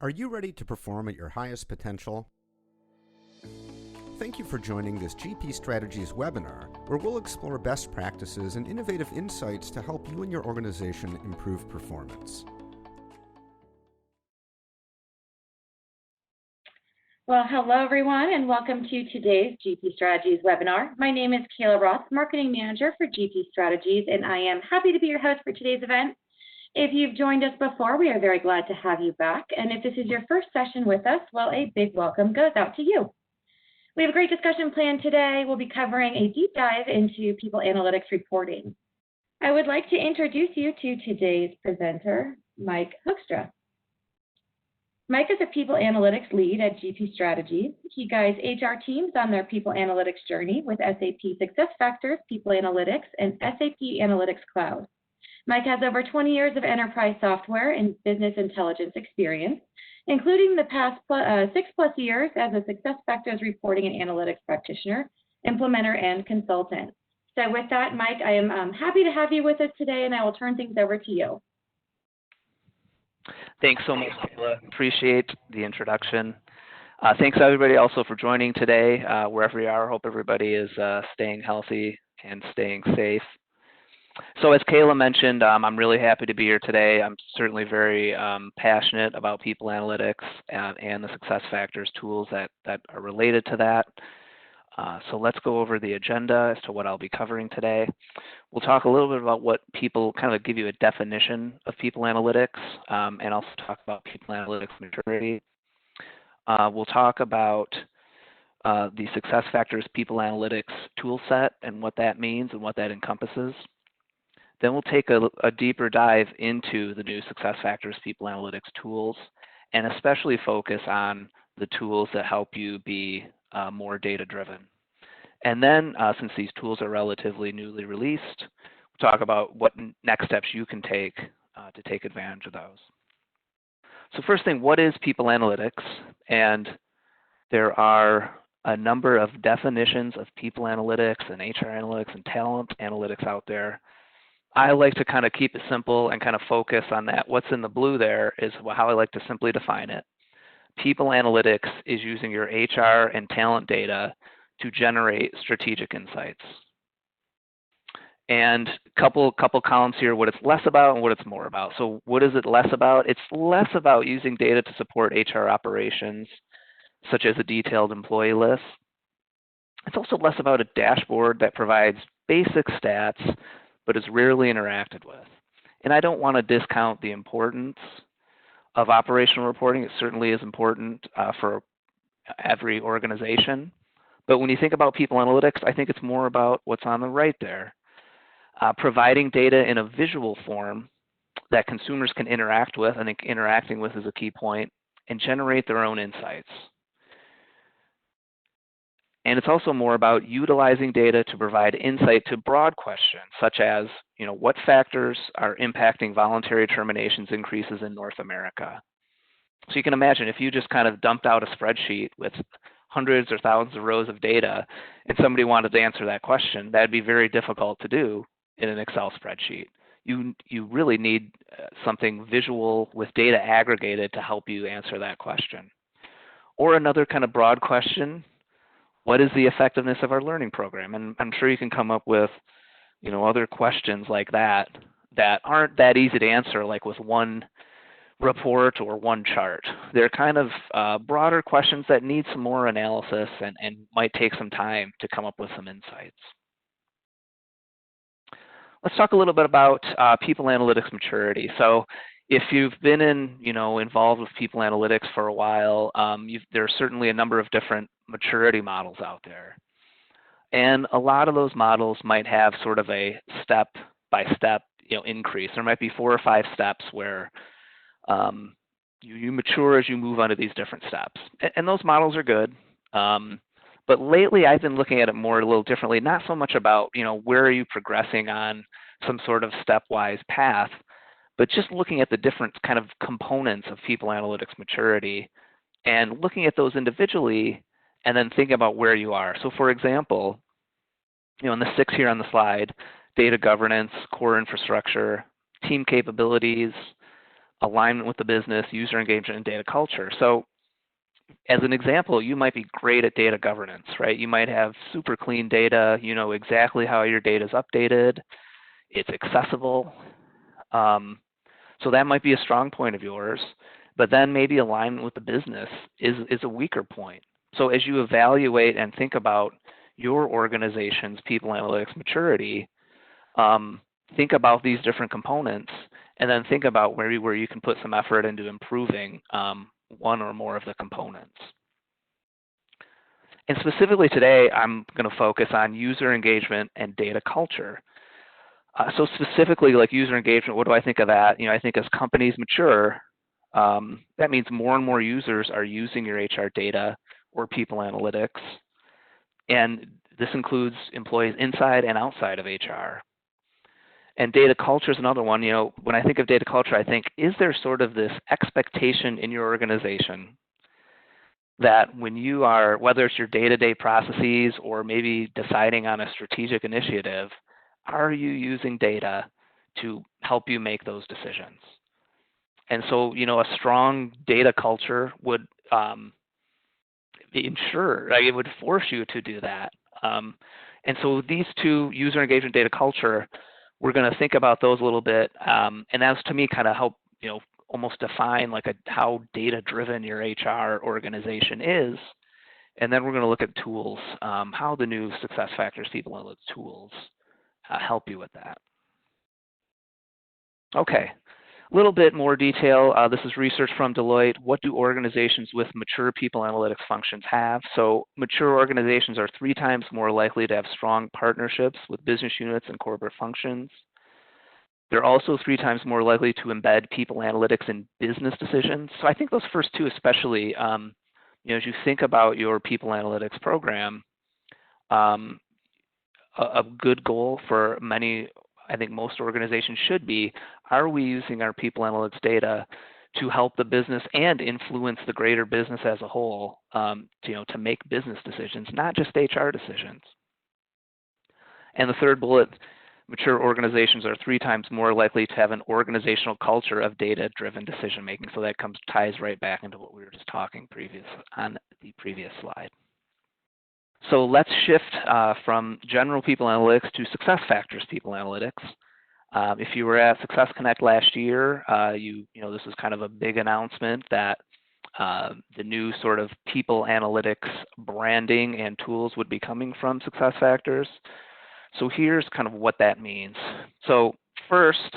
Are you ready to perform at your highest potential? Thank you for joining this GP Strategies webinar, where we'll explore best practices and innovative insights to help you and your organization improve performance. Well, hello everyone, and welcome to today's GP Strategies webinar. My name is Kayla Roth, Marketing Manager for GP Strategies, and I am happy to be your host for today's event. If you've joined us before, we are very glad to have you back. And if this is your first session with us, well, a big welcome goes out to you. We have a great discussion planned today. We'll be covering a deep dive into people analytics reporting. I would like to introduce you to today's presenter, Mike Hoekstra. Mike is a people analytics lead at GP Strategies. He guides HR teams on their people analytics journey with SAP SuccessFactors, People Analytics, and SAP Analytics Cloud. Mike has over 20 years of enterprise software and business intelligence experience, including the past 6+ years as a SuccessFactors reporting and analytics practitioner, implementer, and consultant. So with that, Mike, I am happy to have you with us today, and I will turn things over to you. Thanks so much, Kayla. Appreciate the introduction. Thanks everybody also for joining today, wherever you are. Hope everybody is staying healthy and staying safe. So as Kayla mentioned, I'm really happy to be here today. I'm certainly very passionate about people analytics and the SuccessFactors tools that are related to that. So let's go over the agenda as to what I'll be covering today. We'll talk a little bit about what people, kind of give you a definition of people analytics, and also talk about people analytics maturity. We'll talk about the SuccessFactors people analytics tool set and what that means and what that encompasses. Then we'll take a deeper dive into the new SuccessFactors people analytics tools, and especially focus on the tools that help you be more data-driven. And then, since these tools are relatively newly released, we'll talk about what next steps you can take to take advantage of those. So first thing, what is people analytics? And there are a number of definitions of people analytics and HR analytics and talent analytics out there. I like to kind of keep it simple and kind of focus on that. What's in the blue there is how I like to simply define it. People analytics is using your HR and talent data to generate strategic insights. And couple columns here, what it's less about and what it's more about. So what is it less about? It's less about using data to support HR operations, such as a detailed employee list. It's also less about a dashboard that provides basic stats, but is rarely interacted with. And I don't want to discount the importance of operational reporting. It certainly is important for every organization. But when you think about people analytics, I think it's more about what's on the right there. Providing data in a visual form that consumers can interact with. I think interacting with is a key point, and generate their own insights. And it's also more about utilizing data to provide insight to broad questions, such as, what factors are impacting voluntary terminations increases in North America? So you can imagine if you just kind of dumped out a spreadsheet with hundreds or thousands of rows of data and somebody wanted to answer that question, that'd be very difficult to do in an Excel spreadsheet. You really need something visual with data aggregated to help you answer that question. Or another kind of broad question, what is the effectiveness of our learning program? And I'm sure you can come up with, other questions like that aren't that easy to answer, like with one report or one chart. They're kind of broader questions that need some more analysis and might take some time to come up with some insights. Let's talk a little bit about people analytics maturity. So if you've been involved with people analytics for a while, there are certainly a number of different maturity models out there. And a lot of those models might have sort of a step-by-step increase. There might be 4 or 5 steps where you mature as you move onto these different steps. And those models are good. But lately I've been looking at it a little differently, not so much about, where are you progressing on some sort of stepwise path, but just looking at the different kind of components of people analytics maturity and looking at those individually and then thinking about where you are. So for example, in the 6 here on the slide, data governance, core infrastructure, team capabilities, alignment with the business, user engagement, and data culture. So as an example, you might be great at data governance, right? You might have super clean data, you know exactly how your data is updated, it's accessible. So that might be a strong point of yours, but then maybe alignment with the business is a weaker point. So as you evaluate and think about your organization's people analytics maturity, think about these different components and then think about where you can put some effort into improving one or more of the components. And specifically today, I'm going to focus on user engagement and data culture. So specifically, like user engagement, what do I think of that? You know, I think as companies mature, that means more and more users are using your HR data or people analytics, and this includes employees inside and outside of HR. And data culture is another one. You know, when I think of data culture, I think, is there sort of this expectation in your organization that when you are, whether it's your day-to-day processes or maybe deciding on a strategic initiative, are you using data to help you make those decisions? And so, you know, a strong data culture would ensure, like, it would force you to do that. And so these two, user engagement, data culture, we're going to think about those a little bit, and that's to me kind of help, you know, almost define like how data-driven your HR organization is. And then we're going to look at tools, how the new SuccessFactors people analytics tools help you with that. Okay, a little bit more detail. This is research from Deloitte. What do organizations with mature people analytics functions have? So mature organizations are 3 times more likely to have strong partnerships with business units and corporate functions. They're also 3 times more likely to embed people analytics in business decisions. So I think those first two especially, you know, as you think about your people analytics program, a good goal for many, I think most organizations should be, are we using our people analytics data to help the business and influence the greater business as a whole, you know, to make business decisions, not just HR decisions. And the third bullet, mature organizations are 3 times more likely to have an organizational culture of data-driven decision-making. So that ties right back into what we were just talking on the previous slide. So let's shift from general people analytics to SuccessFactors people analytics. If you were at Success Connect last year, you know, this was kind of a big announcement that the new sort of people analytics branding and tools would be coming from SuccessFactors. So here's kind of what that means. So first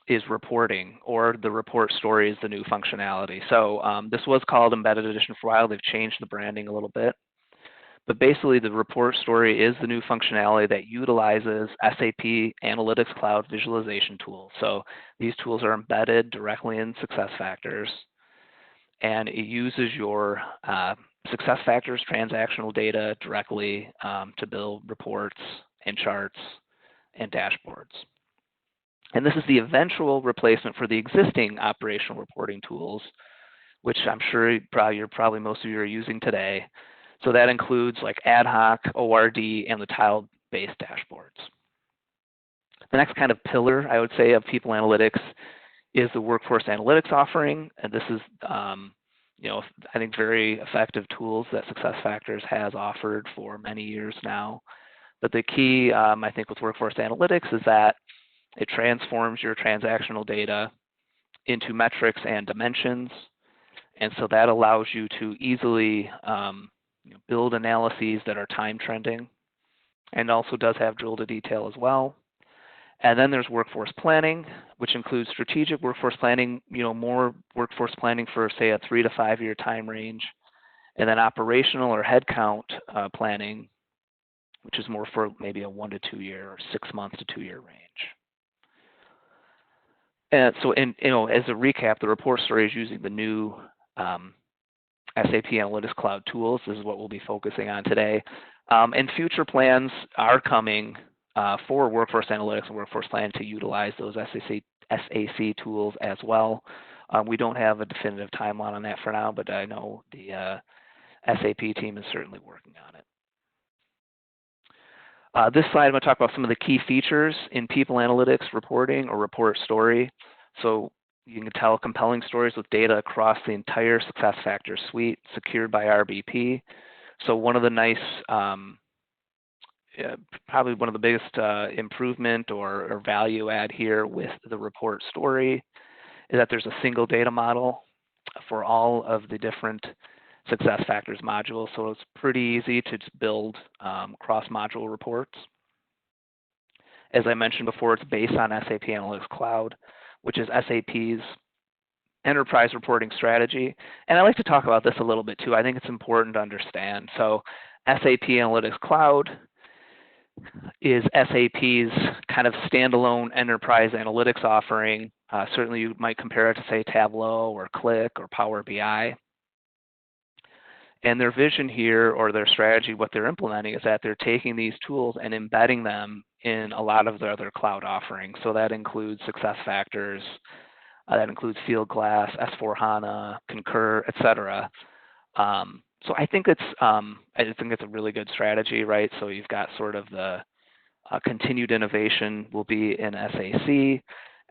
is reporting, or the report story is the new functionality. So this was called Embedded Edition for a while. They've changed the branding a little bit. But basically, the report story is the new functionality that utilizes SAP Analytics Cloud visualization tools. So these tools are embedded directly in SuccessFactors, and it uses your SuccessFactors transactional data directly to build reports and charts and dashboards. And this is the eventual replacement for the existing operational reporting tools, which I'm sure probably most of you are using today. So that includes like ad hoc, ORD, and the tile-based dashboards. The next kind of pillar, I would say, of people analytics is the workforce analytics offering. And this is, you know, I think very effective tools that SuccessFactors has offered for many years now. But the key, I think, with workforce analytics is that it transforms your transactional data into metrics and dimensions. And so that allows you to easily build analyses that are time trending, and also does have drill to detail as well. And then there's workforce planning, which includes strategic workforce planning, you know, more workforce planning for, say, a 3 to 5 year time range, and then operational or headcount planning, which is more for maybe a 1 to 2 year or 6 months to 2 year range. And so, you know, as a recap, the report story is using the new SAP Analytics Cloud tools. This is what we'll be focusing on today. And future plans are coming for workforce analytics and workforce planning to utilize those SAC tools as well. We don't have a definitive timeline on that for now, but I know the SAP team is certainly working on it. This slide, I'm going to talk about some of the key features in people analytics reporting or report story. So you can tell compelling stories with data across the entire SuccessFactors suite, secured by RBP. So one of the nice, probably one of the biggest improvement or value add here with the report story is that there's a single data model for all of the different SuccessFactors modules. So it's pretty easy to just build cross-module reports. As I mentioned before, it's based on SAP Analytics Cloud, which is SAP's enterprise reporting strategy. And I like to talk about this a little bit too. I think it's important to understand. So SAP Analytics Cloud is SAP's kind of standalone enterprise analytics offering. Certainly you might compare it to, say, Tableau or Click or Power BI. And their vision here, or their strategy, what they're implementing is that they're taking these tools and embedding them in a lot of their other cloud offerings. So that includes SuccessFactors, that includes Fieldglass, S4HANA, Concur, etc. So I think it's a really good strategy, right? So you've got sort of the continued innovation will be in SAC,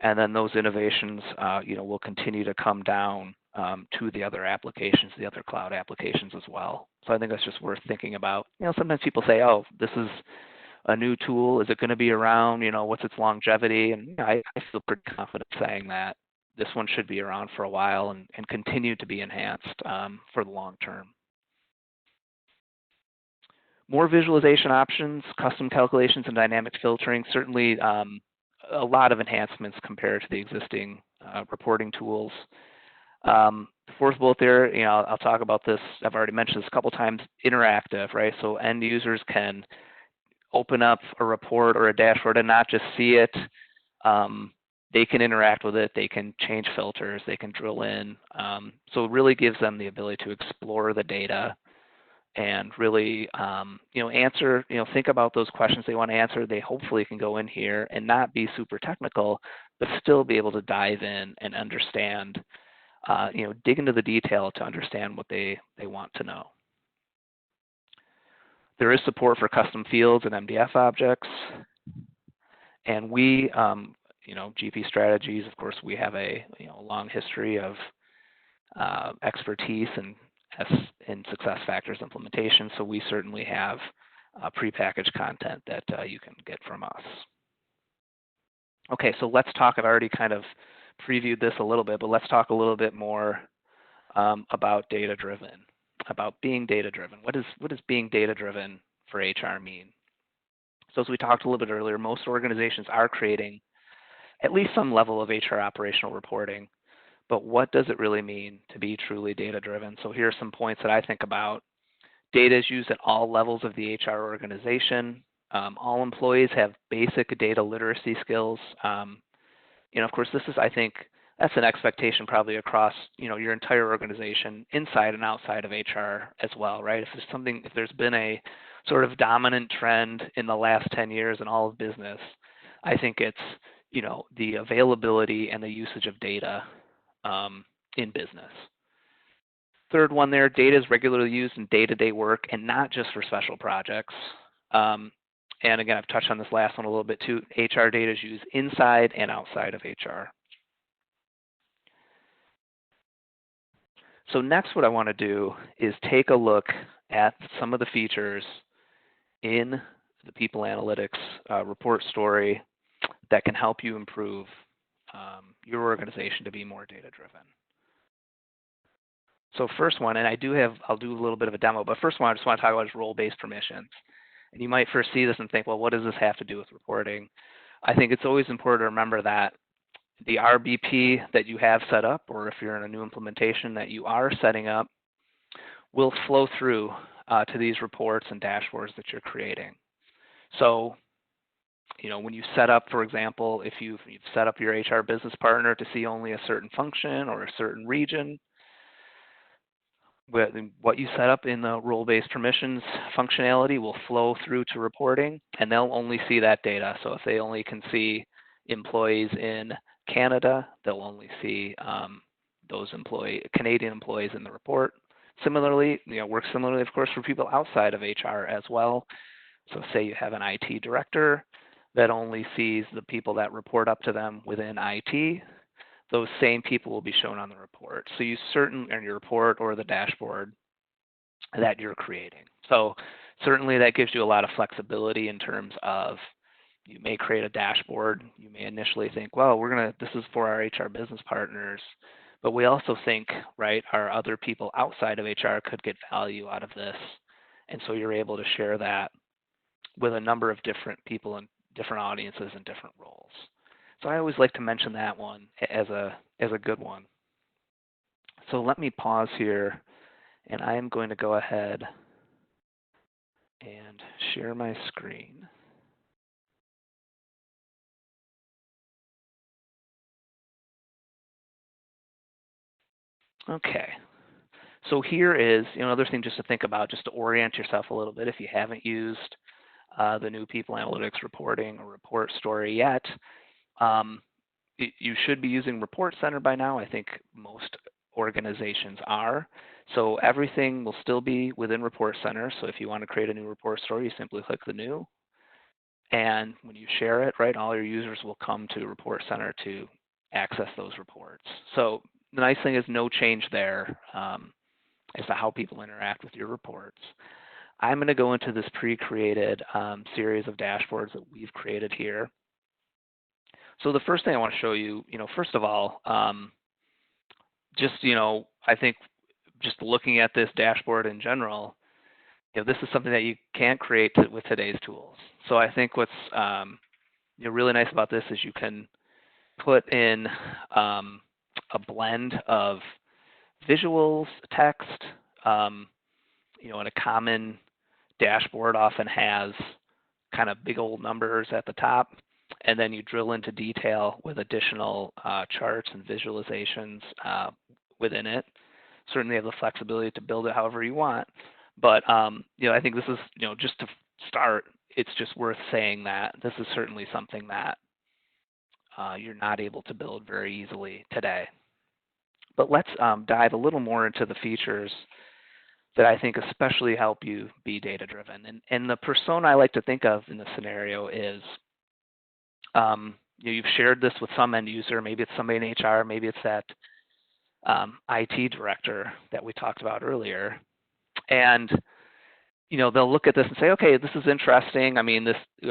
and then those innovations, will continue to come down to the other applications, the other cloud applications as well. So I think that's just worth thinking about. Sometimes people say, "Oh, this is a new tool. Is it going to be around? What's its longevity?" And I feel pretty confident saying that this one should be around for a while and continue to be enhanced for the long term. More visualization options, custom calculations, and dynamic filtering. Certainly a lot of enhancements compared to the existing reporting tools. Fourth bullet there, I'll talk about this. I've already mentioned this a couple times, interactive, right? So end users can open up a report or a dashboard and not just see it. They can interact with it. They can change filters. They can drill in. So it really gives them the ability to explore the data and really, answer, think about those questions they want to answer. They hopefully can go in here and not be super technical, but still be able to dive in and understand, dig into the detail to understand what they want to know. There is support for custom fields and MDF objects. And we, GP Strategies, of course, we have a long history of expertise in SuccessFactors implementation, so we certainly have prepackaged content that you can get from us. Okay, so let's talk. I've already kind of previewed this a little bit, but let's talk a little bit more about data-driven, about being data-driven. What does being data-driven for HR mean? So as we talked a little bit earlier, most organizations are creating at least some level of HR operational reporting, but what does it really mean to be truly data-driven? So here are some points that I think about. Data is used at all levels of the HR organization. All employees have basic data literacy skills. Of course, this is, I think, that's an expectation probably across, your entire organization, inside and outside of HR as well, right? If there's been a sort of dominant trend in the last 10 years in all of business, I think it's, the availability and the usage of data in business. Third one there, data is regularly used in day-to-day work and not just for special projects. And again, I've touched on this last one a little bit too. HR data is used inside and outside of HR. So next what I want to do is take a look at some of the features in the People Analytics report story that can help you improve your organization to be more data-driven. So first one, and I'll do a little bit of a demo, but first one I just want to talk about is role-based permissions. And you might first see this and think, well, what does this have to do with reporting? I think it's always important to remember that the RBP that you have set up, or if you're in a new implementation that you are setting up, will flow through to these reports and dashboards that you're creating. So, when you set up, for example, if you've set up your HR business partner to see only a certain function or a certain region, what you set up in the role-based permissions functionality will flow through to reporting, and they'll only see that data. So if they only can see employees in Canada, they'll only see those Canadian employees in the report. Similarly, works similarly, of course, for people outside of HR as well. So say you have an IT director that only sees the people that report up to them within IT, those same people will be shown on the report. So you certainly, on your report or the dashboard that you're creating. So certainly that gives you a lot of flexibility in terms of you may create a dashboard. You may initially think, well, this is for our HR business partners, but we also think, right, our other people outside of HR could get value out of this. And so you're able to share that with a number of different people and different audiences and different roles. So I always like to mention that one as a good one. So let me pause here, and I am going to go ahead and share my screen. Okay. So here is another thing just to think about, just to orient yourself a little bit if you haven't used the new People Analytics reporting or report story yet. You should be using Report Center by now. I think most organizations are. So everything will still be within Report Center. So if you want to create a new report story, you simply click the new. And when you share it, right, all your users will come to Report Center to access those reports. So the nice thing is no change there as to how people interact with your reports. I'm going to go into this pre-created series of dashboards that we've created here. So the first thing I want to show you, first of all, just, I think just looking at this dashboard in general, this is something that you can't create with today's tools. So I think what's really nice about this is you can put in a blend of visuals, text, and a common dashboard often has kind of big old numbers at the top, and then you drill into detail with additional charts and visualizations within it. Certainly have the flexibility to build it however you want, but I think this is, just to start, it's just worth saying that this is certainly something that you're not able to build very easily today. But let's dive a little more into the features that I think especially help you be data-driven. And the persona I like to think of in this scenario is you've shared this with some end user. Maybe it's somebody in HR. Maybe it's that IT director that we talked about earlier. And they'll look at this and say, okay, this is interesting. I mean,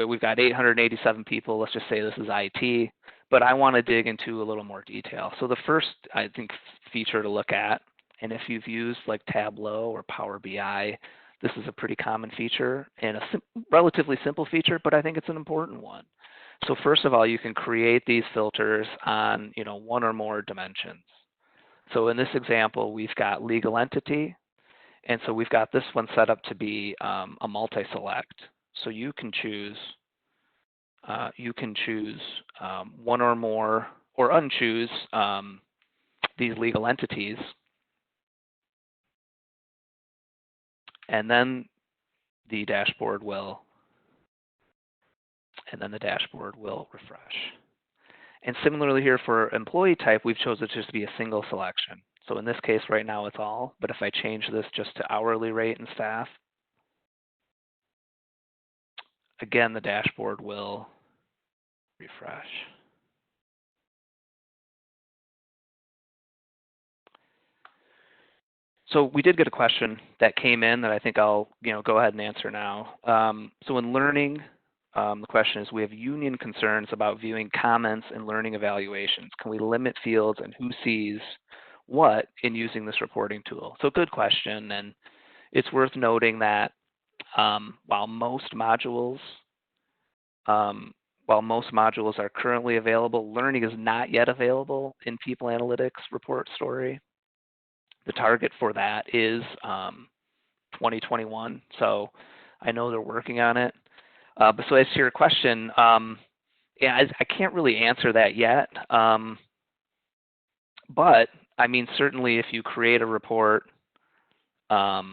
we've got 887 people. Let's just say this is IT, but I want to dig into a little more detail. So the first, I think, feature to look at, and if you've used like Tableau or Power BI, this is a pretty common feature and a relatively simple feature, but I think it's an important one. So first of all, you can create these filters on one or more dimensions. So in this example, we've got legal entity, and so we've got this one set up to be a multi-select. So you can choose one or more, or unchoose these legal entities, and then the dashboard will refresh. And similarly here for employee type, we've chosen it just to be a single selection. So in this case right now it's all, but if I change this just to hourly rate and staff, again the dashboard will refresh. So we did get a question that came in that I think I'll go ahead and answer now. So in learning, the question is, we have union concerns about viewing comments and learning evaluations. Can we limit fields and who sees what in using this reporting tool? So good question, and it's worth noting that while most modules are currently available, learning is not yet available in People Analytics Report Story. The target for that is 2021, so I know they're working on it. But so as to your question, yeah, I can't really answer that yet. But I mean, certainly if you create a report, if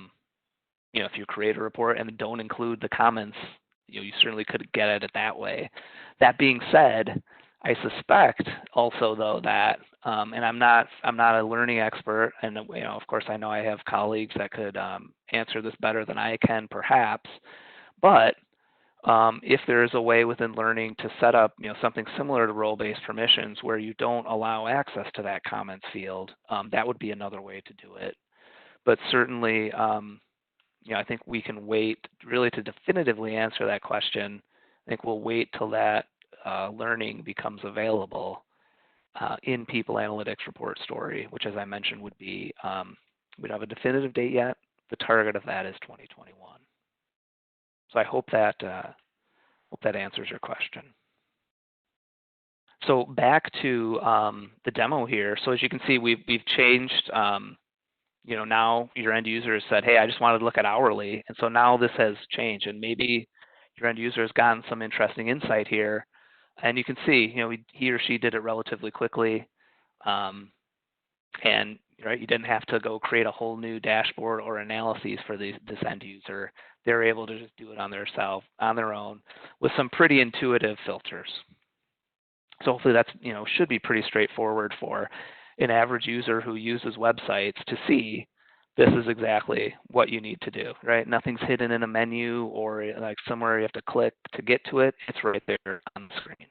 you create a report and don't include the comments, you certainly could get at it that way. That being said, I suspect also though that, and I'm not a learning expert, and of course I know I have colleagues that could answer this better than I can perhaps, but If there is a way within learning to set up something similar to role-based permissions where you don't allow access to that comments field, that would be another way to do it. But certainly, I think we can wait really to definitively answer that question. I think we'll wait till that learning becomes available in People Analytics Report Story, which, as I mentioned, would be, we don't have a definitive date yet. The target of that is 2021. So I hope that answers your question. So back to the demo here. So as you can see, we've changed. Now your end user has said, "Hey, I just wanted to look at hourly," and so now this has changed, and maybe your end user has gotten some interesting insight here, and you can see, he or she did it relatively quickly, and right, you didn't have to go create a whole new dashboard or analyses for this end user. They're able to just do it on their own with some pretty intuitive filters. So hopefully that's should be pretty straightforward for an average user who uses websites to see this is exactly what you need to do, right? Nothing's hidden in a menu or like somewhere you have to click to get to it. It's right there on the screen.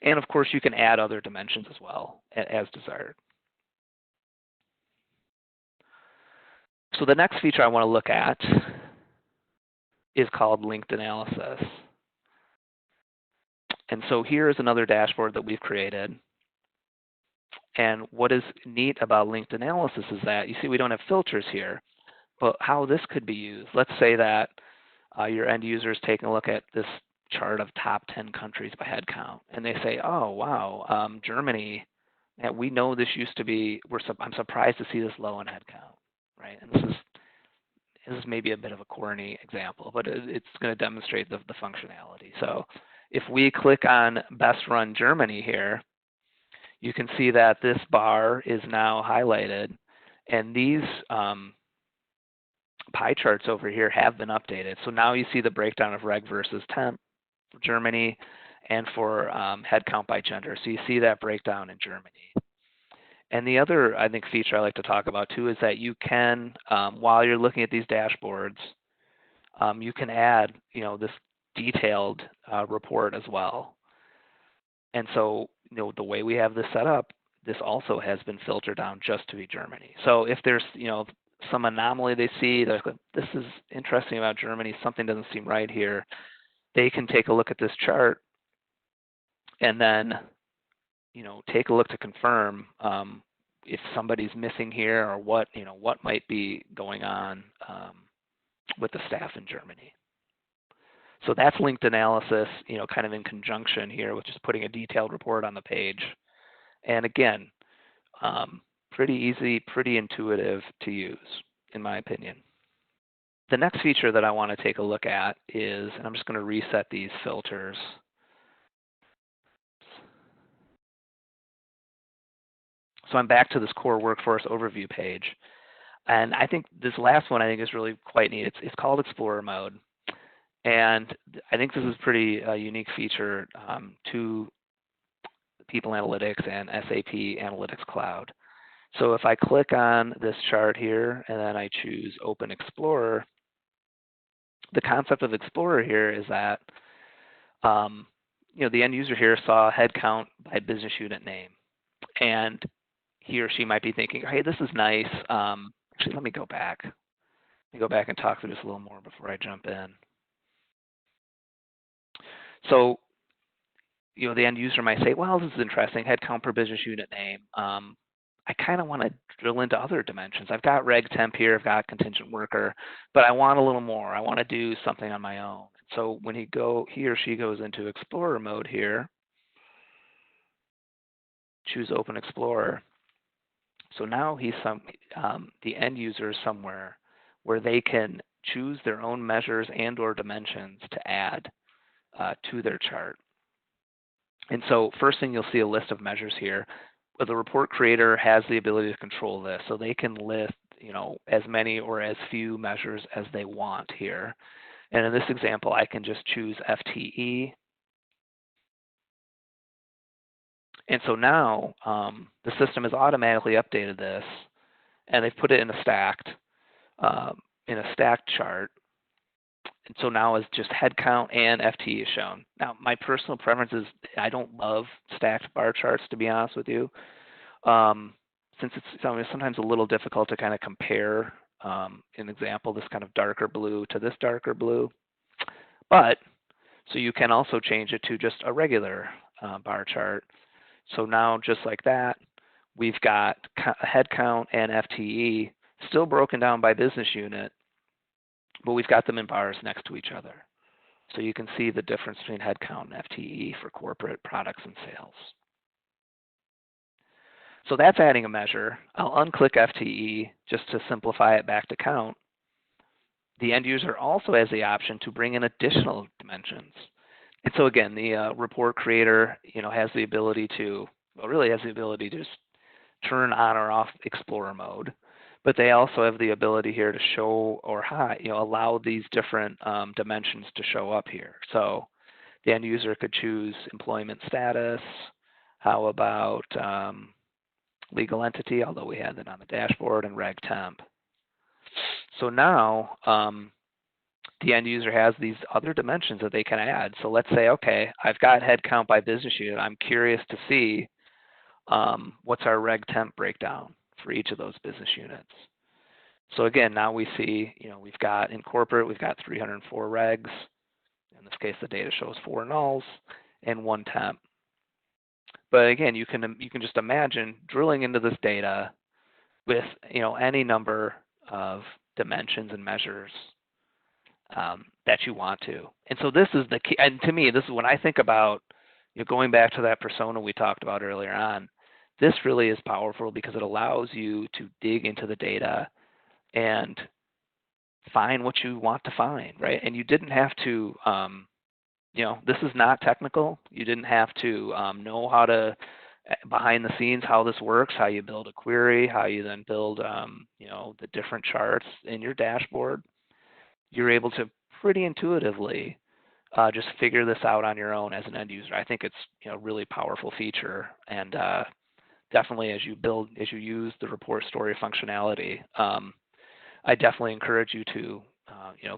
And of course, you can add other dimensions as well as desired. So the next feature I want to look at is called linked analysis. And so here is another dashboard that we've created. And what is neat about linked analysis is that you see we don't have filters here, but how this could be used. Let's say that your end user is taking a look at this chart of top 10 countries by head count, and they say, "Oh, wow, Germany, and we know this used to be, I'm surprised to see this low in head count," right? And this is maybe a bit of a corny example, but it's going to demonstrate the functionality. So if we click on Best Run Germany here, you can see that this bar is now highlighted, and these pie charts over here have been updated. So now you see the breakdown of reg versus temp for Germany and for headcount by gender. So you see that breakdown in Germany. And the other, I think, feature I like to talk about too is that you can, while you're looking at these dashboards, you can add, this detailed report as well. And so, the way we have this set up, this also has been filtered down just to be Germany. So if there's, some anomaly they see, they're like, this is interesting about Germany, something doesn't seem right here, they can take a look at this chart and then, take a look to confirm if somebody's missing here or what might be going on with the staff in Germany. So that's linked analysis, kind of in conjunction here with just putting a detailed report on the page. And again, pretty easy, pretty intuitive to use, in my opinion. The next feature that I want to take a look at is, and I'm just going to reset these filters. So I'm back to this core workforce overview page. And I think this last one is really quite neat. It's called Explorer Mode. And I think this is a pretty unique feature to People Analytics and SAP Analytics Cloud. So if I click on this chart here and then I choose Open Explorer, the concept of Explorer here is that the end user here saw headcount by business unit name, and he or she might be thinking, "Hey, this is nice." Actually, let me go back. Let me go back and talk through this a little more before I jump in. So, the end user might say, "Well, this is interesting. Headcount per business unit name. I kind of want to drill into other dimensions. I've got reg temp here, I've got contingent worker, but I want a little more. I want to do something on my own." So when he or she goes into Explorer mode here, choose Open Explorer. So now he's the end user is somewhere where they can choose their own measures and/or dimensions to add to their chart. And so first thing, you'll see a list of measures here. But the report creator has the ability to control this, so they can list, as many or as few measures as they want here. And in this example, I can just choose FTE. And so now the system has automatically updated this, and they've put it in a stacked chart. And so now it's just headcount and FTE is shown. Now, my personal preference is I don't love stacked bar charts, to be honest with you, since it's sometimes a little difficult to kind of compare, an example, this kind of darker blue to this darker blue. But, so you can also change it to just a regular bar chart. So now, just like that, we've got headcount and FTE still broken down by business unit, but we've got them in bars next to each other. So you can see the difference between headcount and FTE for corporate products and sales. So that's adding a measure. I'll unclick FTE just to simplify it back to count. The end user also has the option to bring in additional dimensions. And so again, the report creator, has the ability to, really has the ability to just turn on or off Explorer mode. But they also have the ability here to show or hide, allow these different dimensions to show up here. So the end user could choose employment status. How about legal entity, although we had that on the dashboard, and reg temp. So now the end user has these other dimensions that they can add. So let's say, okay, I've got headcount by business unit. I'm curious to see what's our reg temp breakdown for each of those business units. So again, now we see, we've got in corporate, we've got 304 regs. In this case, the data shows 4 nulls and 1 temp. But again, you can just imagine drilling into this data with any number of dimensions and measures that you want to. And so this is the key. And to me, this is when I think about going back to that persona we talked about earlier on. This really is powerful because it allows you to dig into the data and find what you want to find, right? And you didn't have to, this is not technical. You didn't have to know how to, behind the scenes, how this works, how you build a query, how you then build, the different charts in your dashboard. You're able to pretty intuitively just figure this out on your own as an end user. I think it's a really powerful feature, and definitely as you use the report story functionality, I definitely encourage you to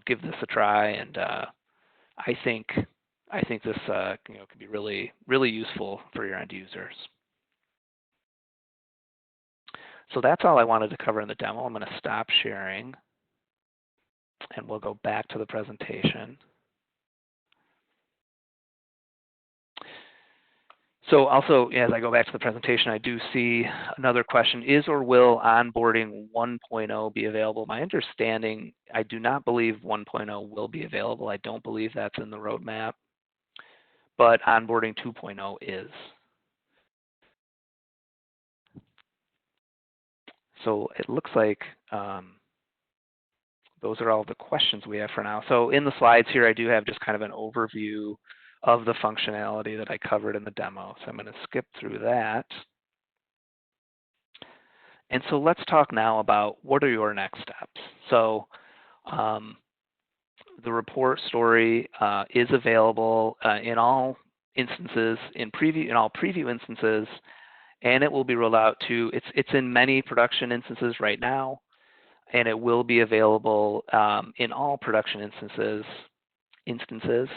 give this a try, and I think this could be really, really useful for your end users. So that's all I wanted to cover in the demo. I'm going to stop sharing, and we'll go back to the presentation. So also, as I go back to the presentation, I do see another question. Is or will onboarding 1.0 be available? My understanding, I do not believe 1.0 will be available. I don't believe that's in the roadmap, but onboarding 2.0 is. So it looks like those are all the questions we have for now. So in the slides here, I do have just kind of an overview of the functionality that I covered in the demo. So I'm going to skip through that. And so let's talk now about what are your next steps. So the report story is available in all instances, in all preview instances, and it will be rolled out to, it's in many production instances right now, and it will be available in all production instances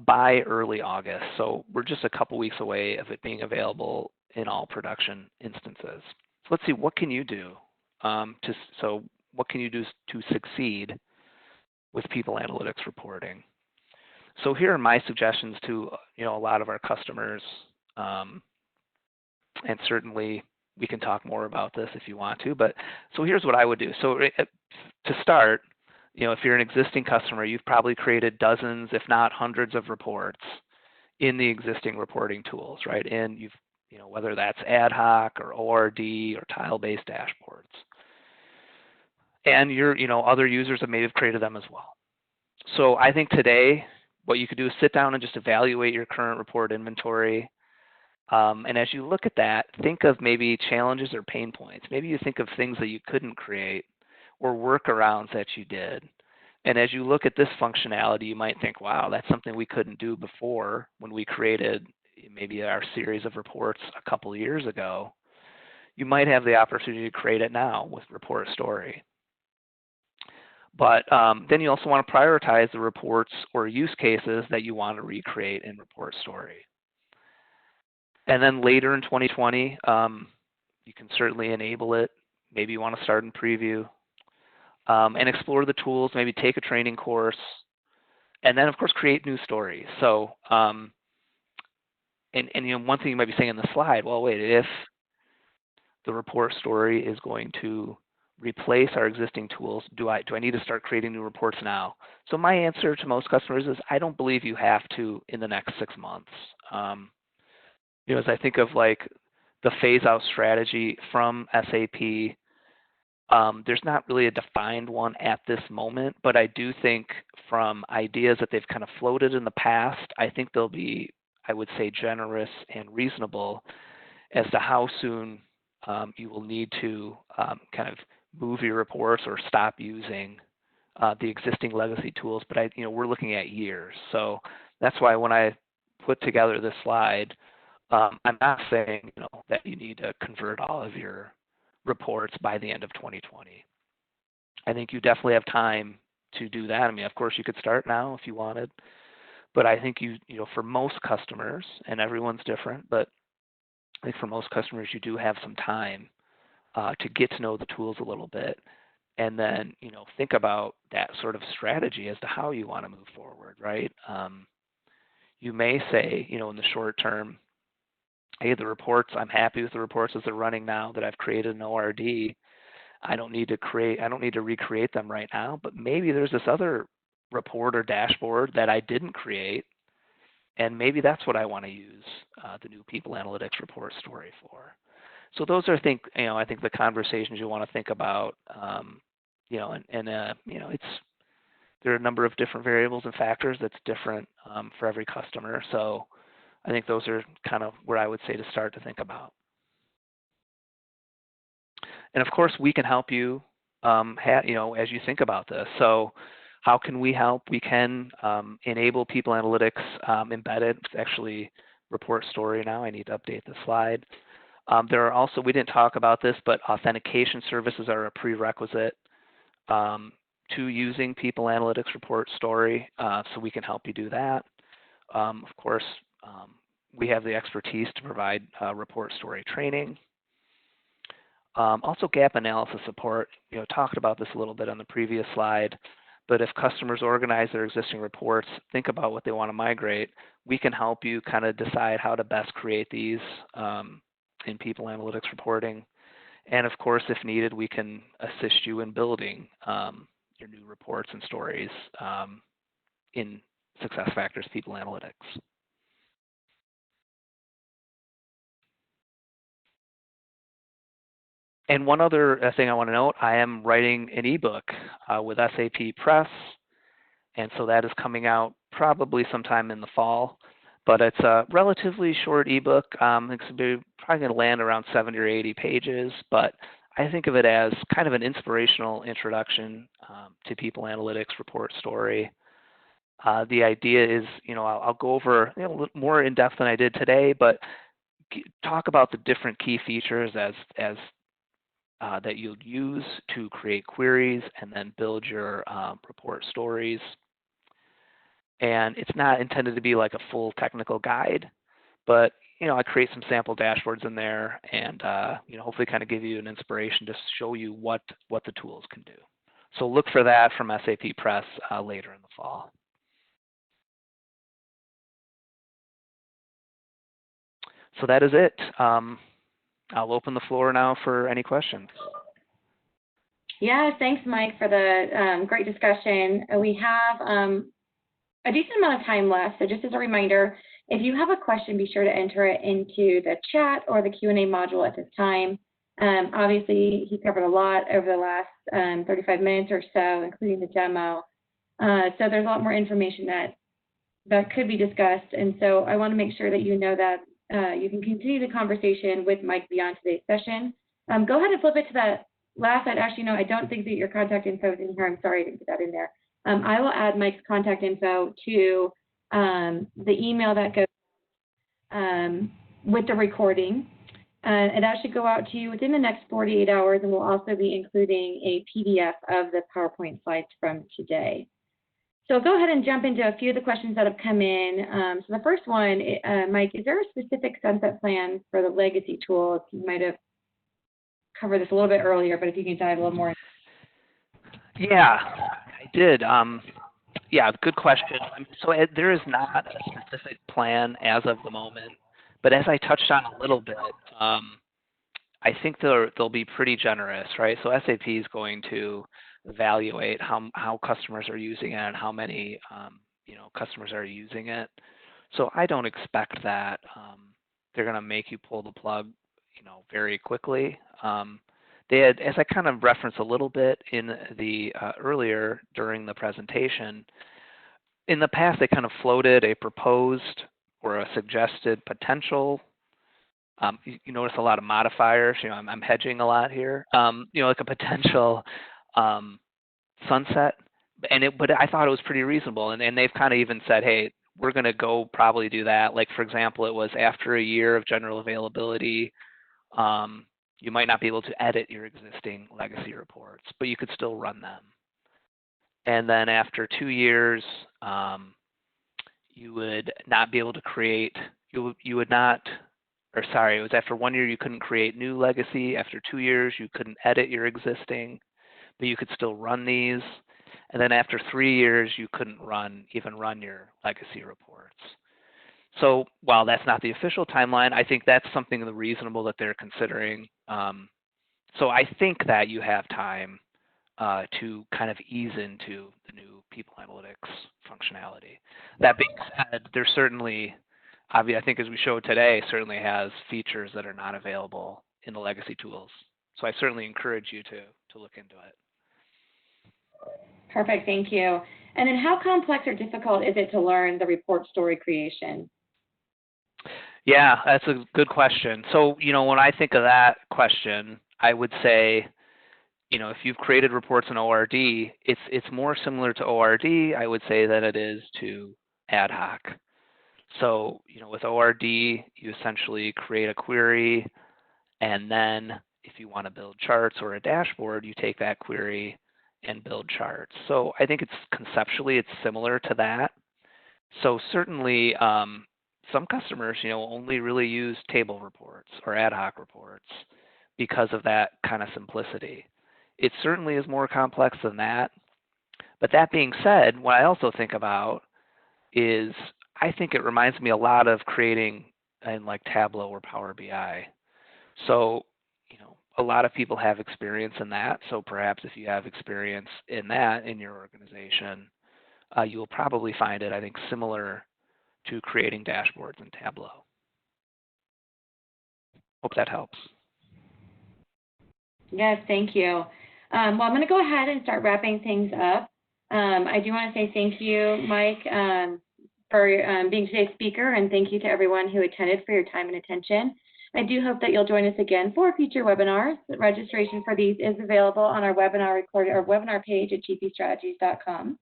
by early August. So we're just a couple weeks away of it being available in all production instances. So let's see, what can you do what can you do to succeed with people analytics reporting? So here are my suggestions to a lot of our customers, and certainly we can talk more about this if you want to. But so here's what I would do. So to start, if you're an existing customer, you've probably created dozens, if not hundreds, of reports in the existing reporting tools, right? And you've, whether that's ad hoc or ORD or tile-based dashboards. And your, other users have maybe created them as well. So I think today, what you could do is sit down and just evaluate your current report inventory. And as you look at that, think of maybe challenges or pain points. Maybe you think of things that you couldn't create or workarounds that you did. And as you look at this functionality, you might think, wow, that's something we couldn't do before when we created maybe our series of reports a couple of years ago. You might have the opportunity to create it now with Report Story. But then you also want to prioritize the reports or use cases that you want to recreate in Report Story. And then later in 2020, you can certainly enable it. Maybe you want to start in preview and explore the tools, maybe take a training course, and then of course create new stories. So, and you know, one thing you might be saying in the slide, well, wait, if the report story is going to replace our existing tools, do I need to start creating new reports now? So my answer to most customers is I don't believe you have to in the next 6 months. You know, as I think of like the phase out strategy from SAP, there's not really a defined one at this moment, but I do think from ideas that they've kind of floated in the past, I think they'll be, I would say, generous and reasonable as to how soon you will need to kind of move your reports or stop using the existing legacy tools. But you know, we're looking at years. So that's why when I put together this slide, I'm not saying, you know, that you need to convert all of your reports by the end of 2020. I think you definitely have time to do that. I mean, of course, you could start now if you wanted, but I think you know, for most customers, and everyone's different, but I think for most customers, you do have some time to get to know the tools a little bit, and then, you know, think about that sort of strategy as to how you want to move forward, right? You may say, you know, in the short term, hey, the reports, I'm happy with the reports as they're running now that I've created an ORD. I don't need to recreate them right now, but maybe there's this other report or dashboard that I didn't create, and maybe that's what I want to use the new People Analytics report story for. So those are, I think the conversations you want to think about, you know, you know, there are a number of different variables and factors that's different for every customer. So I think those are kind of where I would say to start to think about. And of course, we can help you, you know, as you think about this. So how can we help? We can enable People Analytics embedded. It's actually Report Story now. I need to update the slide. There are also, we didn't talk about this, but authentication services are a prerequisite to using People Analytics Report Story, so we can help you do that. Of course, we have the expertise to provide report story training. Also gap analysis support, you know, talked about this a little bit on the previous slide, but if customers organize their existing reports, think about what they want to migrate, we can help you kind of decide how to best create these in People Analytics reporting. And of course, if needed, we can assist you in building your new reports and stories in SuccessFactors People Analytics. And one other thing I want to note, I am writing an ebook with SAP Press, and so that is coming out probably sometime in the fall. But it's a relatively short ebook. It's probably going to land around 70 or 80 pages, but I think of it as kind of an inspirational introduction to People Analytics Report Story. The idea is, you know, I'll go over, you know, a little more in depth than I did today, but talk about the different key features as that you'll use to create queries and then build your report stories. And it's not intended to be like a full technical guide, but, you know, I create some sample dashboards in there and, you know, hopefully kind of give you an inspiration to show you what the tools can do. So look for that from SAP Press later in the fall. So that is it. I'll open the floor now for any questions. Yeah, thanks, Mike, for the great discussion. We have a decent amount of time left, so just as a reminder, if you have a question, be sure to enter it into the chat or the Q&A module at this time. Obviously, he covered a lot over the last 35 minutes or so, including the demo. So there's a lot more information that could be discussed, and so I want to make sure that you know that you can continue the conversation with Mike beyond today's session. Go ahead and flip it to that last slide. Actually, no, I don't think that your contact info is in here. I'm sorry I didn't put that in there. I will add Mike's contact info to the email that goes with the recording. And that should go out to you within the next 48 hours, and we'll also be including a PDF of the PowerPoint slides from today. So I'll go ahead and jump into a few of the questions that have come in. So the first one, Mike, is there a specific sunset plan for the legacy tools? You might have covered this a little bit earlier, but if you can dive a little more. Yeah, I did. Yeah, good question. So there is not a specific plan as of the moment, but as I touched on a little bit, I think they'll be pretty generous, right? So SAP is going to evaluate how customers are using it and how many customers are using it. So I don't expect that they're going to make you pull the plug, very quickly. They had, as I kind of referenced a little bit in the earlier during the presentation, in the past they kind of floated a proposed or a suggested potential. You notice a lot of modifiers. I'm hedging a lot here. Like a potential sunset, but I thought it was pretty reasonable. And they've kind of even said, hey, we're going to go probably do that. Like for example, it was after a year of general availability, you might not be able to edit your existing legacy reports, but you could still run them. And then after 2 years, you would not be able to create. You would not. Or sorry, it was after 1 year you couldn't create new legacy. After 2 years you couldn't edit your existing, but you could still run these. And then after 3 years you couldn't even run your legacy reports. So while that's not the official timeline, I think that's something reasonable that they're considering. So I think that you have time to kind of ease into the new people analytics functionality. That being said, there's certainly, I think as we showed today, certainly has features that are not available in the legacy tools. So I certainly encourage you to look into it. Perfect, thank you. And then how complex or difficult is it to learn the report story creation? Yeah, that's a good question. So, when I think of that question, I would say, if you've created reports in ORD, it's more similar to ORD, I would say, than it is to ad hoc. So, with ORD, you essentially create a query, and then if you want to build charts or a dashboard, you take that query and build charts. So I think conceptually it's similar to that. So certainly some customers, only really use table reports or ad hoc reports because of that kind of simplicity. It certainly is more complex than that. But that being said, what I also think about is I think it reminds me a lot of creating in like Tableau or Power BI. So, a lot of people have experience in that. So perhaps if you have experience in that in your organization, you will probably find it, I think, similar to creating dashboards in Tableau. Hope that helps. Yes, thank you. Well, I'm going to go ahead and start wrapping things up. I do want to say thank you, Mike, for being today's speaker, and thank you to everyone who attended for your time and attention. I do hope that you'll join us again for future webinars. The registration for these is available on our webinar page at gpstrategies.com.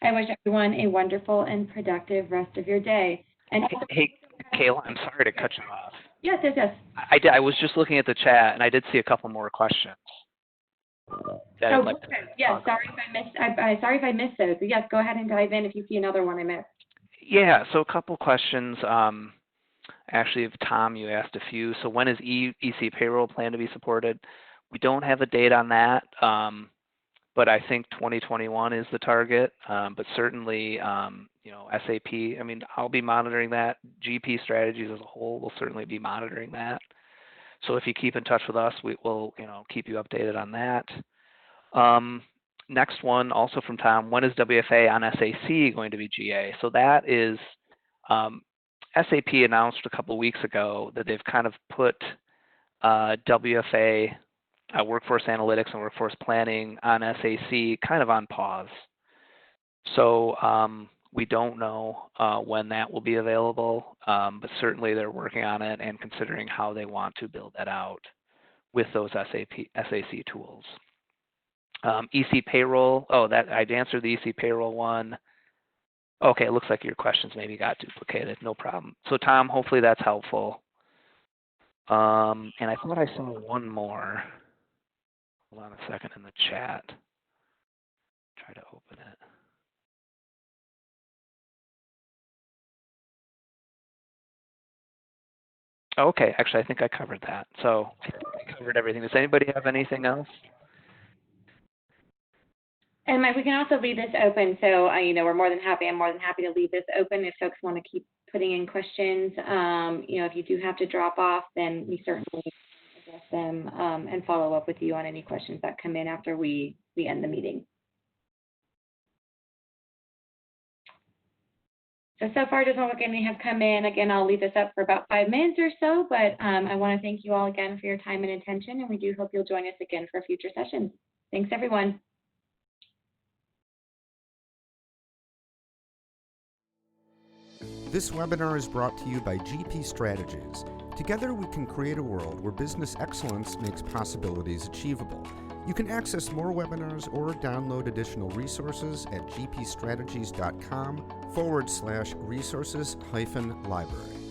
I wish everyone a wonderful and productive rest of your day. And hey, Kayla, I'm sorry to cut you off. Yes. I was just looking at the chat, and I did see a couple more questions. Yes, sorry if I missed those. But yes, go ahead and dive in if you see another one I missed. Yeah, so a couple questions. Actually, if Tom, you asked a few. So when is EC payroll plan to be supported? We don't have a date on that, but I think 2021 is the target. But certainly, SAP, I'll be monitoring that. GP Strategies as a whole will certainly be monitoring that. So if you keep in touch with us, we will, keep you updated on that. Next one, also from Tom, when is WFA on SAC going to be GA? So that is, SAP announced a couple weeks ago that they've kind of put WFA, Workforce Analytics and Workforce Planning on SAC kind of on pause. So we don't know when that will be available, but certainly they're working on it and considering how they want to build that out with those SAC tools. EC payroll, I'd answered the EC payroll one. Okay, it looks like your questions maybe got duplicated. No problem. So Tom, hopefully that's helpful. And I thought I saw one more. Hold on a second in the chat. Try to open it. Okay, actually, I think I covered that. So I think I covered everything. Does anybody have anything else? And Mike, we can also leave this open. So, we're more than happy. I'm more than happy to leave this open if folks want to keep putting in questions. If you do have to drop off, then we certainly address them and follow up with you on any questions that come in after we end the meeting. So far, doesn't look like any have come in. Again, I'll leave this up for about 5 minutes or so, but I want to thank you all again for your time and attention, and we do hope you'll join us again for future sessions. Thanks, everyone. This webinar is brought to you by GP Strategies. Together we can create a world where business excellence makes possibilities achievable. You can access more webinars or download additional resources at gpstrategies.com/resources-library.